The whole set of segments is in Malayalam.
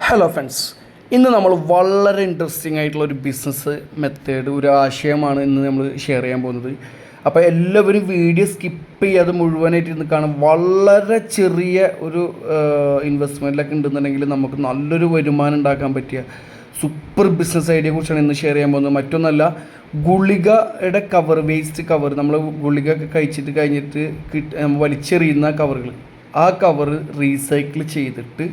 ഹലോ ഫ്രണ്ട്സ്, ഇന്ന് നമ്മൾ വളരെ ഇൻട്രസ്റ്റിംഗ് ആയിട്ടുള്ള ഒരു ബിസിനസ് മെത്തേഡ്, ഒരു ആശയമാണ് ഇന്ന് നമ്മൾ ഷെയർ ചെയ്യാൻ പോകുന്നത്. അപ്പോൾ എല്ലാവരും വീഡിയോ സ്കിപ്പ് ചെയ്യാതെ മുഴുവനായിട്ട് ഇരുന്ന് കാണും. വളരെ ചെറിയ ഒരു ഇൻവെസ്റ്റ്മെൻറ്റിലൊക്കെ ഉണ്ടെന്നുണ്ടെങ്കിൽ നമുക്ക് നല്ലൊരു വരുമാനം ഉണ്ടാക്കാൻ പറ്റിയ സൂപ്പർ ബിസിനസ് ഐഡിയയെ കുറിച്ചാണ് ഇന്ന് ഷെയർ ചെയ്യാൻ പോകുന്നത്. മറ്റൊന്നല്ല, ഗുളികയുടെ കവർ, വേസ്റ്റ് കവർ, നമ്മൾ ഗുളിക ഒക്കെ കഴിച്ചിട്ട് കഴിഞ്ഞിട്ട് വലിച്ചെറിയുന്ന കവറുകൾ, ആ കവർ റീസൈക്കിൾ ചെയ്തിട്ട്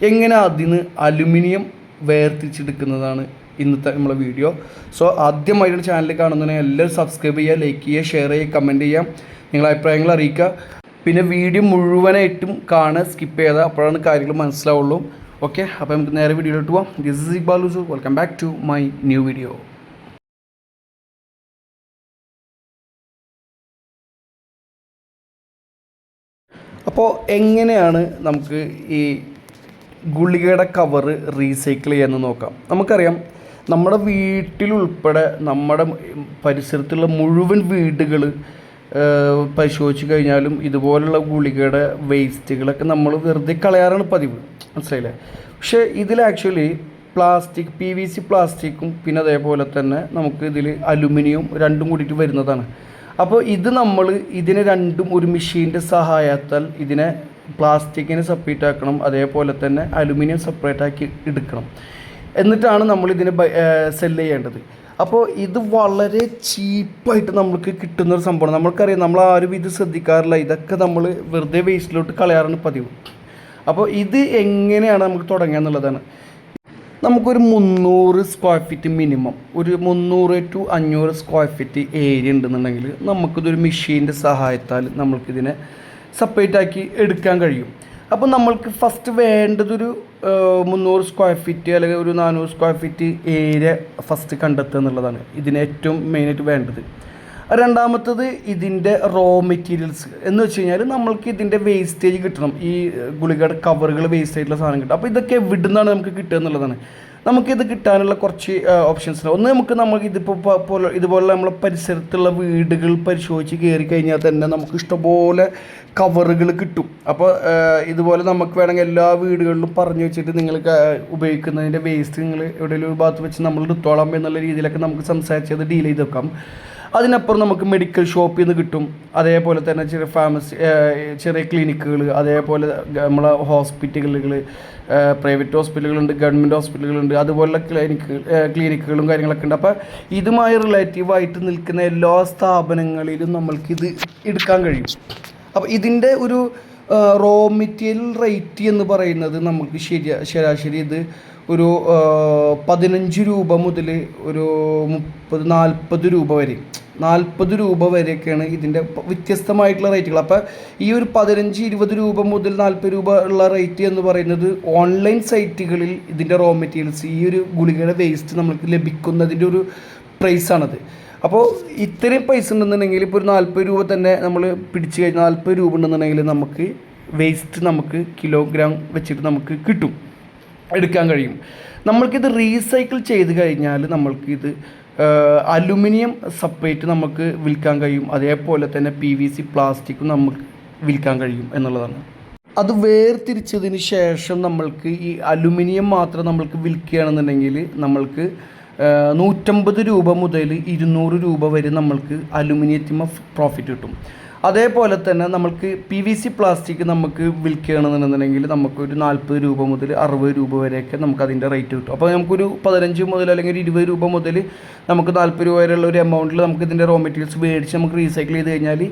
എങ്ങനെ അതിന് അലുമിനിയം വേർതിരിച്ചെടുക്കുന്നതാണ് ഇന്നത്തെ നമ്മളെ വീഡിയോ. സോ ആദ്യമായിട്ട് ചാനൽ കാണുന്നതിന് എല്ലാവരും സബ്സ്ക്രൈബ് ചെയ്യുക, ലൈക്ക് ചെയ്യുക, ഷെയർ ചെയ്യുക, കമൻറ്റ് ചെയ്യാം, നിങ്ങളുടെ അഭിപ്രായങ്ങൾ അറിയിക്കുക. പിന്നെ വീഡിയോ മുഴുവനായിട്ടും കാണുക, സ്കിപ്പ് ചെയ്യാതെ, അപ്പോഴാണ് കാര്യങ്ങൾ മനസ്സിലാവുള്ളൂ. ഓക്കെ, അപ്പോൾ നമുക്ക് നേരെ വീഡിയോയിലോട്ട് പോവാം. This is Iqbal Huzur, welcome back to my new video. അപ്പോൾ എങ്ങനെയാണ് നമുക്ക് ഈ ഗുളികയുടെ കവറ് റീസൈക്കിൾ ചെയ്യാമെന്ന് നോക്കാം. നമുക്കറിയാം, നമ്മുടെ വീട്ടിലുൾപ്പെടെ നമ്മുടെ പരിസരത്തുള്ള മുഴുവൻ വീടുകൾ പരിശോധിച്ച് കഴിഞ്ഞാലും ഇതുപോലുള്ള ഗുളികയുടെ വേസ്റ്റുകളൊക്കെ നമ്മൾ വെറുതെ കളയാറാണ് പതിവ്, മനസ്സിലായില്ലേ? പക്ഷേ ഇതിൽ ആക്ച്വലി പ്ലാസ്റ്റിക്, PVC പ്ലാസ്റ്റിക്കും പിന്നെ അതേപോലെ തന്നെ നമുക്ക് ഇതിൽ അലുമിനിയം രണ്ടും കൂടിയിട്ട് വരുന്നതാണ്. അപ്പോൾ ഇത് നമ്മൾ ഇതിനെ രണ്ടും ഒരു മെഷീൻ്റെ സഹായത്താൽ ഇതിനെ പ്ലാസ്റ്റിക്കിനെ സെപ്പറേറ്റ് ആക്കണം, അതേപോലെ തന്നെ അലുമിനിയം സെപ്പറേറ്റ് ആക്കി എടുക്കണം. എന്നിട്ടാണ് നമ്മളിതിനെ സെല്ല് ചെയ്യേണ്ടത്. അപ്പോൾ ഇത് വളരെ ചീപ്പായിട്ട് നമുക്ക് കിട്ടുന്നൊരു സംഭവമാണ്. നമ്മൾക്കറിയാം, നമ്മൾ ആരും ഇത് ശ്രദ്ധിക്കാറില്ല, ഇതൊക്കെ നമ്മൾ വെറുതെ വേസ്റ്റിലോട്ട് കളയാറാണ് പതിവ്. അപ്പോൾ ഇത് എങ്ങനെയാണ് നമുക്ക് തുടങ്ങുക എന്നുള്ളതാണ്. നമുക്കൊരു 300 സ്ക്വയർ ഫീറ്റ് മിനിമം, ഒരു 300 to 500 സ്ക്വയർ ഫീറ്റ് ഏരിയ ഉണ്ടെന്നുണ്ടെങ്കിൽ നമുക്കിതൊരു മെഷീൻ്റെ സഹായത്താൽ നമ്മൾക്കിതിനെ സെപ്പറേറ്റ് ആക്കി എടുക്കാൻ കഴിയും. അപ്പോൾ നമ്മൾക്ക് ഫസ്റ്റ് വേണ്ടതൊരു 300 സ്ക്വയർ ഫീറ്റ് അല്ലെങ്കിൽ ഒരു 400 സ്ക്വയർ ഫീറ്റ് ഏരിയ ഫസ്റ്റ് കണ്ടെത്തുക എന്നുള്ളതാണ് ഇതിന് ഏറ്റവും മെയിനായിട്ട് വേണ്ടത്. രണ്ടാമത്തത് ഇതിൻ്റെ റോ മെറ്റീരിയൽസ് എന്ന് വെച്ച് കഴിഞ്ഞാൽ നമ്മൾക്ക് ഇതിൻ്റെ വേസ്റ്റേജ് കിട്ടണം. ഈ ഗുളികയുടെ കവറുകൾ വേസ്റ്റ് ആയിട്ടുള്ള സാധനം കിട്ടും. അപ്പോൾ ഇതൊക്കെ എവിടുന്നാണ് നമുക്ക് കിട്ടുക എന്നുള്ളതാണ്. നമുക്കിത് കിട്ടാനുള്ള കുറച്ച് ഓപ്ഷൻസ് ഉണ്ട്. ഒന്ന്, നമുക്ക് ഇതുപോലെ നമ്മളെ പരിസരത്തുള്ള വീടുകൾ പരിശോധിച്ച് കയറി കഴിഞ്ഞാൽ തന്നെ നമുക്ക് ഇഷ്ടംപോലെ കവറുകൾ കിട്ടും. അപ്പോൾ ഇതുപോലെ നമുക്ക് വേണമെങ്കിൽ എല്ലാ വീടുകളിലും പറഞ്ഞു വെച്ചിട്ട് നിങ്ങൾ ഉപയോഗിക്കുന്നതിൻ്റെ വേസ്റ്റ് നിങ്ങൾ എവിടെയെങ്കിലും ഒരു ഭാഗത്ത് വെച്ച് നമ്മൾ എടുത്തോളാം എന്നുള്ള രീതിയിലൊക്കെ നമുക്ക് സംസാരിച്ചത് ഡീൽ ചെയ്ത് വെക്കാം. അതിനപ്പുറം നമുക്ക് മെഡിക്കൽ ഷോപ്പിൽ നിന്ന് കിട്ടും, അതേപോലെ തന്നെ ചെറിയ ഫാർമസി, ചെറിയ ക്ലിനിക്കുകൾ, അതേപോലെ നമ്മളെ ഹോസ്പിറ്റലുകൾ, പ്രൈവറ്റ് ഹോസ്പിറ്റലുകളുണ്ട്, ഗവൺമെൻറ് ഹോസ്പിറ്റലുകളുണ്ട്, അതുപോലുള്ള ക്ലിനിക്കുകളും കാര്യങ്ങളൊക്കെ ഉണ്ട്. അപ്പോൾ ഇതുമായി റിലേറ്റീവായിട്ട് നിൽക്കുന്ന എല്ലാ സ്ഥാപനങ്ങളിലും നമ്മൾക്കിത് എടുക്കാൻ കഴിയും. അപ്പോൾ ഇതിൻ്റെ ഒരു റോ മെറ്റീരിയൽ റേറ്റ് എന്ന് പറയുന്നത് നമുക്ക് ശരാശരി ഇത് ഒരു 15 രൂപ മുതൽ ഒരു 30-40 രൂപ വരെ, 40 രൂപ വരെയൊക്കെയാണ് ഇതിൻ്റെ വ്യത്യസ്തമായിട്ടുള്ള റേറ്റുകൾ. അപ്പോൾ ഈ ഒരു 15-20 രൂപ മുതൽ 40 രൂപ ഉള്ള റേറ്റ് എന്ന് പറയുന്നത് ഓൺലൈൻ സൈറ്റുകളിൽ ഇതിൻ്റെ റോ മെറ്റീരിയൽസ്, ഈ ഒരു ഗുളികയുടെ വേസ്റ്റ് നമുക്ക് ലഭിക്കുന്നതിൻ്റെ ഒരു പ്രൈസാണത്. അപ്പോൾ ഇത്രയും പൈസ ഉണ്ടെന്നുണ്ടെങ്കിൽ ഇപ്പോൾ ഒരു 40 രൂപ തന്നെ നമ്മൾ പിടിച്ച് കഴിഞ്ഞാൽ 40 രൂപ ഉണ്ടെന്നുണ്ടെങ്കിൽ നമുക്ക് വേസ്റ്റ് നമുക്ക് കിലോഗ്രാം വെച്ചിട്ട് നമുക്ക് കിട്ടും, എടുക്കാൻ കഴിയും. നമ്മൾക്കിത് റീസൈക്കിൾ ചെയ്ത് കഴിഞ്ഞാൽ നമ്മൾക്കിത് അലുമിനിയം സെപ്പറേറ്റ് നമുക്ക് വിൽക്കാൻ കഴിയും, അതേപോലെ തന്നെ PVC പ്ലാസ്റ്റിക്കും നമുക്ക് വിൽക്കാൻ കഴിയും എന്നുള്ളതാണ്. അത് വേർതിരിച്ചതിന് ശേഷം നമ്മൾക്ക് ഈ അലുമിനിയം മാത്രം നമ്മൾക്ക് വിൽക്കുകയാണെന്നുണ്ടെങ്കിൽ നമ്മൾക്ക് 150 രൂപ മുതൽ 200 രൂപ വരെ നമ്മൾക്ക് അലുമിനിയത്തിന് പ്രോഫിറ്റ് കിട്ടും. അതേപോലെ തന്നെ നമ്മൾക്ക് PVC പ്ലാസ്റ്റിക് നമുക്ക് വിൽക്കുകയാണെന്നുണ്ടെങ്കിൽ നമുക്കൊരു 40 രൂപ മുതൽ 60 രൂപ വരെയൊക്കെ നമുക്ക് അതിൻ്റെ റേറ്റ് കിട്ടും. അപ്പോൾ നമുക്കൊരു 15 മുതൽ അല്ലെങ്കിൽ 20 രൂപ മുതൽ നമുക്ക് 40 രൂപ വരെയുള്ള ഒരു എമൗണ്ടിൽ നമുക്ക് ഇതിൻ്റെ റോ മെറ്റീരിയൽസ് മേടിച്ച് നമുക്ക് റീസൈക്കിൾ ചെയ്ത് കഴിഞ്ഞാൽ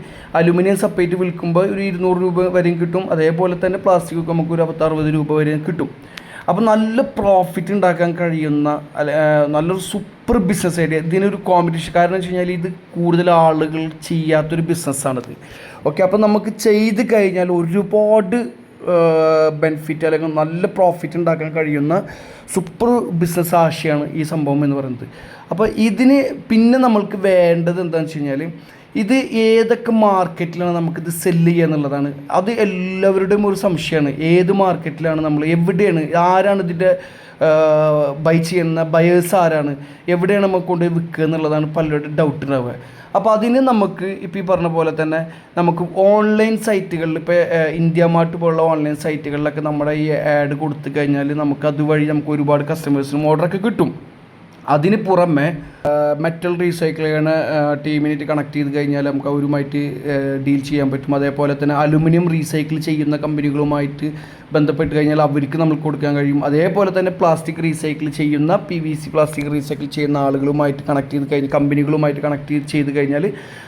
അലുമിനിയം സെപ്പറേറ്റ് വിൽക്കുമ്പോൾ ഒരു 200 രൂപ വരെയും കിട്ടും. അതേപോലെ തന്നെ പ്ലാസ്റ്റിക് നമുക്കൊരു 60 രൂപ വരെയും കിട്ടും. അപ്പോൾ നല്ല പ്രോഫിറ്റ് ഉണ്ടാക്കാൻ കഴിയുന്ന നല്ലൊരു സൂപ്പർ ബിസിനസ് ഐഡിയ. ഇതിനൊരു കോമ്പറ്റീഷൻ, കാരണം വെച്ച് കഴിഞ്ഞാൽ ഇത് കൂടുതൽ ആളുകൾ ചെയ്യാത്തൊരു ബിസിനസ്സാണിത്. ഓക്കെ, അപ്പോൾ നമുക്ക് ചെയ്ത് കഴിഞ്ഞാൽ ഒരുപാട് ബെനിഫിറ്റ് അല്ലെങ്കിൽ നല്ല പ്രോഫിറ്റ് ഉണ്ടാക്കാൻ കഴിയുന്ന സൂപ്പർ ബിസിനസ് ആശയമാണ് ഈ സംഭവം എന്ന് പറയുന്നത്. അപ്പോൾ ഇതിന് പിന്നെ നമ്മൾക്ക് വേണ്ടത് എന്താണെന്ന് വെച്ച് കഴിഞ്ഞാൽ ഇത് ഏതൊക്കെ മാർക്കറ്റിലാണ് നമുക്കിത് സെല്ല് ചെയ്യുക എന്നുള്ളതാണ്. അത് എല്ലാവരുടെയും ഒരു സംശയമാണ്. ഏത് മാർക്കറ്റിലാണ് നമ്മൾ, എവിടെയാണ്, ആരാണ് ഇതിൻ്റെ ബൈ ചെയ്യുന്ന ബയേഴ്സ് ആരാണ്, എവിടെയാണ് നമുക്ക് കൊണ്ട് വിൽക്കുക എന്നുള്ളതാണ് പലരുടെയും ഡൗട്ട് ഉണ്ടാവുക. അപ്പോൾ അതിന് നമുക്ക് ഇപ്പോൾ ഈ പറഞ്ഞ പോലെ തന്നെ നമുക്ക് ഓൺലൈൻ സൈറ്റുകളിൽ, ഇപ്പോൾ ഇന്ത്യ മാർട്ട് പോലുള്ള ഓൺലൈൻ സൈറ്റുകളിലൊക്കെ നമ്മുടെ ഈ ആഡ് കൊടുത്തു കഴിഞ്ഞാൽ നമുക്ക് അതുവഴി നമുക്ക് ഒരുപാട് കസ്റ്റമേഴ്സിനും ഓർഡറൊക്കെ കിട്ടും. അതിന് പുറമെ മെറ്റൽ റീസൈക്കിൾ ചെയ്യുന്ന ടീമിനായിട്ട് കണക്ട് ചെയ്ത് കഴിഞ്ഞാൽ നമുക്ക് അവരുമായിട്ട് ഡീൽ ചെയ്യാൻ പറ്റും. അതേപോലെ തന്നെ അലുമിനിയം റീസൈക്കിൾ ചെയ്യുന്ന കമ്പനികളുമായിട്ട് ബന്ധപ്പെട്ട് കഴിഞ്ഞാൽ അവർക്ക് നമുക്ക് കൊടുക്കാൻ കഴിയും. അതേപോലെ തന്നെ പ്ലാസ്റ്റിക് റീസൈക്കിൾ ചെയ്യുന്ന PVC പ്ലാസ്റ്റിക് റീസൈക്കിൾ ചെയ്യുന്ന ആളുകളുമായിട്ട് കണക്ട് ചെയ്ത് കഴിഞ്ഞ് കമ്പനികളുമായിട്ട് കണക്ട് ചെയ്ത് കഴിഞ്ഞാൽ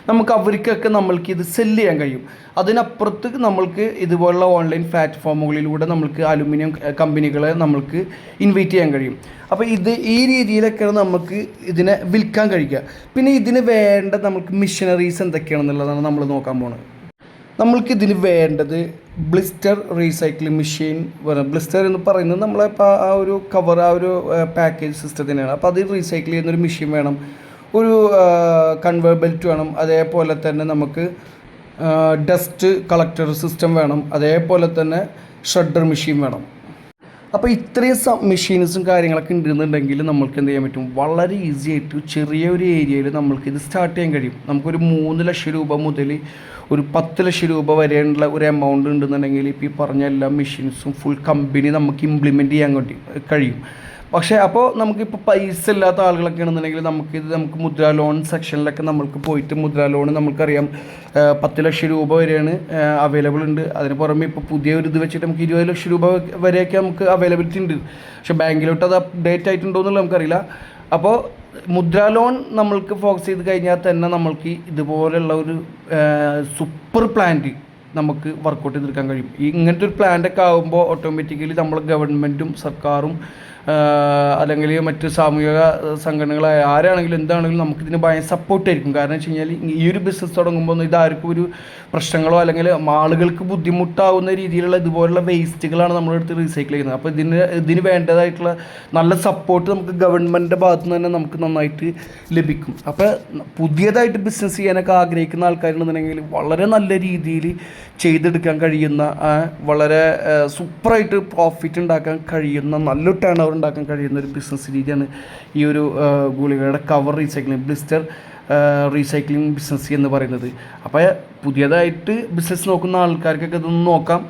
നമുക്ക് അവർക്കൊക്കെ നമ്മൾക്ക് ഇത് സെല്ല് ചെയ്യാൻ കഴിയും. അതിനപ്പുറത്ത് നമ്മൾക്ക് ഇതുപോലുള്ള ഓൺലൈൻ പ്ലാറ്റ്ഫോമുകളിലൂടെ നമുക്ക് അലുമിനിയം കമ്പനികളെ നമ്മൾക്ക് ഇൻവൈറ്റ് ചെയ്യാൻ കഴിയും. അപ്പോൾ ഈ രീതിയിലൊക്കെയാണ് നമുക്ക് ഇതിനെ വിൽക്കാൻ കഴിയുക. പിന്നെ ഇതിന് വേണ്ട നമുക്ക് മിഷനറീസ് എന്തൊക്കെയാണെന്നുള്ളതാണ് നമ്മൾ നോക്കാൻ പോകുന്നത്. നമ്മൾക്കിതിന് വേണ്ടത് ബ്ലിസ്റ്റർ റീസൈക്ലിംഗ് മെഷീൻ. ബ്ലിസ്റ്റർ എന്ന് പറയുന്നത് നമ്മളെ ആ ഒരു കവർ, ആ ഒരു പാക്കേജ് സിസ്റ്റത്തിനാണ്. അപ്പോൾ അത് റീസൈക്കിൾ ചെയ്യുന്നൊരു മെഷീൻ വേണം, ഒരു കൺവേർ ബെൽറ്റ് വേണം, അതേപോലെ തന്നെ നമുക്ക് ഡസ്റ്റ് കളക്ടർ സിസ്റ്റം വേണം, അതേപോലെ തന്നെ ഷ്രെഡർ മെഷീൻ വേണം. അപ്പോൾ ഇത്രയും മെഷീൻസും കാര്യങ്ങളൊക്കെ ഉണ്ടെന്നുണ്ടെങ്കിൽ നമുക്ക് എന്ത് ചെയ്യാൻ പറ്റും, വളരെ ഈസി ആയിട്ട് ചെറിയൊരു ഏരിയയിൽ നമ്മൾക്കിത് സ്റ്റാർട്ട് ചെയ്യാൻ കഴിയും. നമുക്കൊരു 3 ലക്ഷം രൂപ മുതൽ ഒരു 10 ലക്ഷം രൂപ വരെയുള്ള ഒരു എമൗണ്ട് ഉണ്ടെന്നുണ്ടെങ്കിൽ ഇപ്പോൾ ഈ പറഞ്ഞ എല്ലാ മെഷീൻസും ഫുൾ കമ്പനി നമുക്ക് ഇംപ്ലിമെൻറ്റ് ചെയ്യാൻ കഴിയും. പക്ഷേ അപ്പോൾ നമുക്കിപ്പോൾ പൈസ ഇല്ലാത്ത ആളുകളൊക്കെ ആണെന്നുണ്ടെങ്കിൽ നമുക്ക് മുദ്രാ ലോൺ സെക്ഷനിലൊക്കെ നമുക്ക് പോയിട്ട് മുദ്രാ ലോൺ നമുക്കറിയാം 10 ലക്ഷം രൂപ വരെയാണ് അവൈലബിൾ ഉണ്ട്. അതിന് പുറമെ ഇപ്പോൾ പുതിയ ഒരു ഇത് വെച്ചിട്ട് നമുക്ക് 20 ലക്ഷം രൂപ വരെയൊക്കെ നമുക്ക് അവൈലബിലിറ്റി ഉണ്ട്. പക്ഷേ ബാങ്കിലോട്ട് അത് അപ്ഡേറ്റ് ആയിട്ടുണ്ടോ എന്നുള്ളത് നമുക്കറിയില്ല. അപ്പോൾ മുദ്രാ ലോൺ നമ്മൾക്ക് ഫോക്കസ് ചെയ്ത് കഴിഞ്ഞാൽ തന്നെ നമ്മൾക്ക് ഇതുപോലെയുള്ള ഒരു സൂപ്പർ പ്ലാന്റ് നമുക്ക് വർക്കൗട്ട് ചെയ്തെടുക്കാൻ കഴിയും. ഇങ്ങനത്തെ ഒരു പ്ലാന്റൊക്കെ ആകുമ്പോൾ ഓട്ടോമാറ്റിക്കലി നമ്മൾ ഗവൺമെൻറ്റും സർക്കാരും അല്ലെങ്കിൽ മറ്റ് സാമൂഹിക സംഘടനകളായ ആരാണെങ്കിലും എന്താണെങ്കിലും നമുക്കിതിന് ഭയങ്കര സപ്പോർട്ടായിരിക്കും. കാരണം വെച്ച് കഴിഞ്ഞാൽ ഈ ഒരു ബിസിനസ് തുടങ്ങുമ്പോൾ ഇതാർക്കും ഒരു പ്രശ്നങ്ങളോ അല്ലെങ്കിൽ ആളുകൾക്ക് ബുദ്ധിമുട്ടാവുന്ന രീതിയിലുള്ള ഇതുപോലുള്ള വേസ്റ്റുകളാണ് നമ്മളെടുത്ത് റീസൈക്കിൾ ചെയ്യുന്നത്. അപ്പോൾ ഇതിന് വേണ്ടതായിട്ടുള്ള നല്ല സപ്പോർട്ട് നമുക്ക് ഗവൺമെൻറ്റിൻ്റെ ഭാഗത്തു നിന്ന് തന്നെ നമുക്ക് നന്നായിട്ട് ലഭിക്കും. അപ്പോൾ പുതിയതായിട്ട് ബിസിനസ് ചെയ്യാനൊക്കെ ആഗ്രഹിക്കുന്ന ആൾക്കാരുണ്ടെന്നുണ്ടെങ്കിൽ വളരെ നല്ല രീതിയിൽ ചെയ്തെടുക്കാൻ കഴിയുന്ന, വളരെ സൂപ്പറായിട്ട് പ്രോഫിറ്റ് ഉണ്ടാക്കാൻ കഴിയുന്ന, നല്ലൊരു ടേൺ ഓവർ ഉണ്ടാക്കാൻ കഴിയുന്ന ഒരു ബിസിനസ് രീതിയാണ് ഈ ഒരു ഗുളികയുടെ cover recycling, blister recycling business എന്ന് പറയുന്നത്. അപ്പോൾ പുതിയതായിട്ട് ബിസിനസ് നോക്കുന്ന ആൾക്കാർക്കൊക്കെ ഇതൊന്ന് നോക്കാം.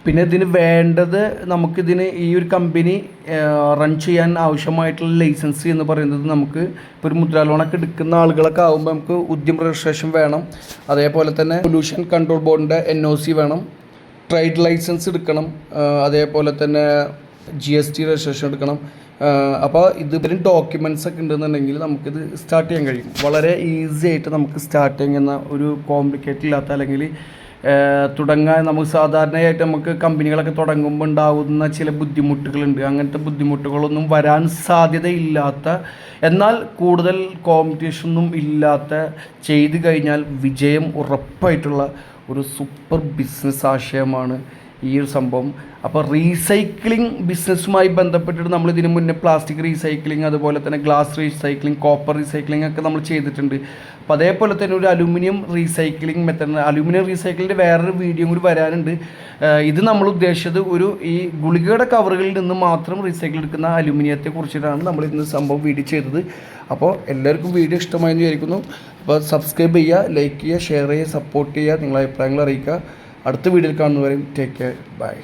പിന്നെ ഇതിന് വേണ്ടത് നമുക്കിതിന് ഈ ഒരു കമ്പനി റൺ ചെയ്യാൻ ആവശ്യമായിട്ടുള്ള ലൈസൻസ് എന്ന് പറയുന്നത് നമുക്ക് ഇപ്പോൾ ഒരു മുദ്രാ ലോണൊക്കെ എടുക്കുന്ന ആളുകളൊക്കെ ആകുമ്പോൾ നമുക്ക് ഉദ്യമ രജിസ്ട്രേഷൻ വേണം. അതേപോലെ തന്നെ പൊല്യൂഷൻ കൺട്രോൾ ബോർഡിൻ്റെ NOC വേണം, ട്രേഡ് ലൈസൻസ് എടുക്കണം, അതേപോലെ തന്നെ GST രജിസ്ട്രേഷൻ എടുക്കണം. അപ്പോൾ ഇതുവരെയും ഡോക്യുമെൻറ്റ്സ് ഒക്കെ ഉണ്ടെന്നുണ്ടെങ്കിൽ നമുക്കിത് സ്റ്റാർട്ട് ചെയ്യാൻ കഴിയും. വളരെ ഈസി ആയിട്ട് നമുക്ക് സ്റ്റാർട്ട് ചെയ്യുന്ന ഒരു കോംപ്ലിക്കേറ്റ് ഇല്ലാത്ത, അല്ലെങ്കിൽ തുടങ്ങാൻ നമുക്ക് സാധാരണയായിട്ട് നമുക്ക് കമ്പനികളൊക്കെ തുടങ്ങുമ്പോൾ ഉണ്ടാകുന്ന ചില ബുദ്ധിമുട്ടുകളുണ്ട്. അങ്ങനത്തെ ബുദ്ധിമുട്ടുകളൊന്നും വരാൻ സാധ്യതയില്ലാത്ത, എന്നാൽ കൂടുതൽ കോമ്പറ്റീഷനൊന്നും ഇല്ലാത്ത, ചെയ്തു കഴിഞ്ഞാൽ വിജയം ഉറപ്പായിട്ടുള്ള ഒരു സൂപ്പർ ബിസിനസ് ആശയമാണ് ഈ ഒരു സംഭവം. അപ്പോൾ റീസൈക്ലിംഗ് ബിസിനസ്സുമായി ബന്ധപ്പെട്ടിട്ട് നമ്മൾ ഇതിനു മുന്നേ പ്ലാസ്റ്റിക് റീസൈക്ലിംഗ്, അതുപോലെ തന്നെ ഗ്ലാസ് റീസൈക്ലിംഗ്, കോപ്പർ റീസൈക്ലിംഗ് ഒക്കെ നമ്മൾ ചെയ്തിട്ടുണ്ട്. അപ്പോൾ അതേപോലെ തന്നെ ഒരു അലുമിനിയം റീസൈക്ലിംഗ് മെത്തേഡ്, അലുമിനിയം റീസൈക്ലിങ്ങിൻ്റെ വേറൊരു വീഡിയോ കൂടി വരാനുണ്ട്. ഇത് നമ്മൾ ഉദ്ദേശിച്ചത് ഈ ഗുളികയുടെ കവറുകളിൽ നിന്ന് മാത്രം റീസൈക്കിൾ എടുക്കുന്ന അലുമിനിയത്തെ കുറിച്ചിട്ടാണ് നമ്മൾ ഇന്ന് സംഭവം വീഡിയോ ചെയ്തത്. അപ്പോൾ എല്ലാവർക്കും വീഡിയോ ഇഷ്ടമായെന്ന് വിചാരിക്കുന്നു. അപ്പോൾ സബ്സ്ക്രൈബ് ചെയ്യുക, ലൈക്ക് ചെയ്യുക, ഷെയർ ചെയ്യുക, സപ്പോർട്ട് ചെയ്യുക, നിങ്ങളുടെ അഭിപ്രായങ്ങൾ അറിയിക്കുക. അടുത്ത വീഡിയോയിൽ കാണുന്നവരെയും ടേക്ക് കെയർ, ബൈ.